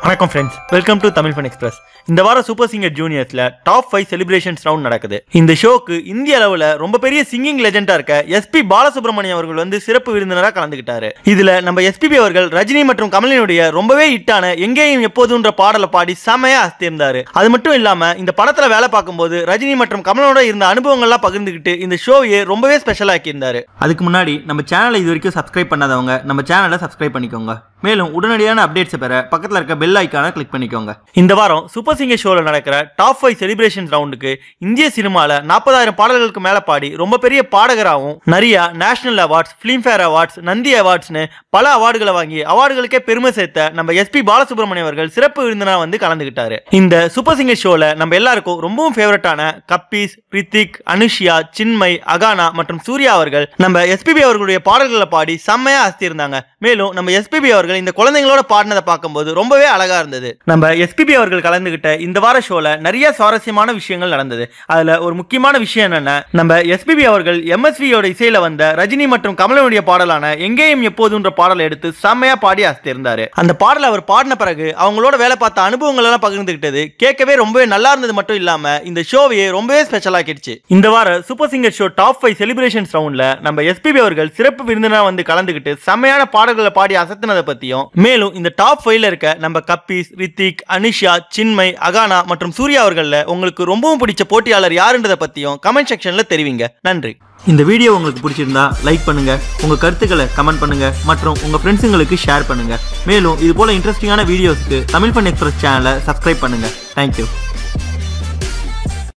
வணக்கம் friends, welcome to Tamil fun express. இந்த வாரம் சூப்பர் சிங்கர் ஜூனியர்ஸ்ல டாப் 5 செலிப்ரேஷன்ஸ் ரவுண்ட் நடக்குது. இந்த ஷோக்கு இந்திய அளவுல ரொம்ப பெரிய சிங்கிங் லெஜெண்டா இருக்க எஸ்பி பாலசுப்ரமணியம் அவர்கள் வந்து சிறப்பு விருந்தினராக கலந்துக்கிட்டாரு. இதுல நம்ம எஸ்பிபி அவர்கள் ரஜினி மற்றும் கமலினுடைய ரொம்பவே ஹிட்டான எங்கேயும் எப்போதுன்ற பாடலை பாடி செமையா அசத்திருந்தாரு. அது மட்டும் இல்லாம இந்த படத்துல வேலை பார்க்கும்போது ரஜினி மற்றும் கமலனோட இருந்த அனுபவங்கள்லாம் பகிர்ந்துகிட்டு இந்த ஷோவையே ரொம்பவே ஸ்பெஷல் ஆக்கியிருந்தாரு. அதுக்கு முன்னாடி நம்ம சேனலை இது வரைக்கும் சப்ஸ்கிரைப் பண்ணாதவங்க நம்ம சேனலை சப்ஸ்கிரைப் பண்ணிக்கோங்க. மேலும் உடனடியான அப்டேட்ஸ் பெற பக்கத்தில் இருக்க பெல் ஐக்கானை கிளிக் பண்ணிக்கோங்க. இந்த வாரம் சூப்பர் சிங்கர் ஷோவில் நடக்கிற டாப் 5 செலிப்ரேஷன் ரவுண்டுக்கு இந்திய சினிமாவில் 40,000 பாடல்களுக்கு மேலே பாடி ரொம்ப பெரிய பாடகராகவும் நிறைய national awards, Filmfare awards, Nandi அவார்ட்ஸ்னு பல அவார்டுகளை வாங்கி அவார்டுகளுக்கே பெருமை சேர்த்த நம்ம எஸ்பி பாலசுப்ரமணியம் அவர்கள் சிறப்பு விருந்தினராக வந்து கலந்துக்கிட்டாரு. இந்த சூப்பர் சிங்கர் ஷோவில் நம்ம எல்லாருக்கும் ரொம்பவும் ஃபேவரட்டான கப்பீஸ், ரித்திக், அனுஷ்யா, சின்மை, அகானா மற்றும் சூர்யா அவர்கள் நம்ம எஸ்பிபி அவர்களுடைய பாடல்களை பாடி செம்மையா அசத்தியிருந்தாங்க. மேலும் நம்ம எஸ்பிபி அவர்கள் இந்த குழந்தைகளோட பாடினதை பார்க்கும்போது ரொம்பவே அழகா இருந்தது. நம்ம எஸ்பிபி அவர்கள் கலந்துகிட்ட இந்த வார ஷோல நிறைய சுவாரஸ்யமான விஷயங்கள் நடந்தது. அதுல ஒரு முக்கியமான விஷயம் என்னன்னா, நம்ம எஸ்பிபி அவர்கள் எம்எஸ்வியோட இசையில வந்த ரஜினி மற்றும் கமலனுடைய பாடலான எங்கேயும் எப்போதுன்ற பாடலை எடுத்து செம்மையா பாடி அசத்திருந்தாரு. அந்த பாடலை அவர் பாடின பிறகு அவங்களோட வேலை பார்த்த அனுபவங்கள் எல்லாம் பகிர்ந்துகிட்டது கேட்கவே ரொம்பவே நல்லா இருந்தது. மட்டும் இல்லாம இந்த ஷோவையே ரொம்பவே ஸ்பெஷல் ஆக்கிடுச்சு. இந்த வார super singer show top 5 celebrations ரவுண்ட்ல நம்ம எஸ்பிபி அவர்கள் சிறப்பு விருந்தினரா வந்து கலந்துகிட்டு செம்மையான பாடல்களை பாடி அசத்தினதை பத்தியும், மேலும் இந்த டாப் 5ல இருக்க நம்ம கப்பீஸ், ரித்திக், அனுஷ்யா, சின்மை, அகானா மற்றும் சூர்யா அவர்கள்ல உங்களுக்கு ரொம்பவும் பிடிச்ச போட்டியாளர் யாருன்றதை பத்தியும் கமெண்ட் செக்ஷன்ல தெரிவிங்க. நன்றி. இந்த வீடியோ உங்களுக்கு பிடிச்சிருந்தா லைக் பண்ணுங்க, உங்க கருத்துக்களை கமெண்ட் பண்ணுங்க மற்றும் உங்க ஃப்ரெண்ட்ஸுங்களுக்கு ஷேர் பண்ணுங்க. மேலும் இது போல இன்ட்ரெஸ்டிங்கான வீடியோஸ்க்கு தமிழ் ஃபன் எக்ஸ்பிரஸ் சேனலை சப்ஸ்கிரைப் பண்ணுங்க. தேங்க்யூ.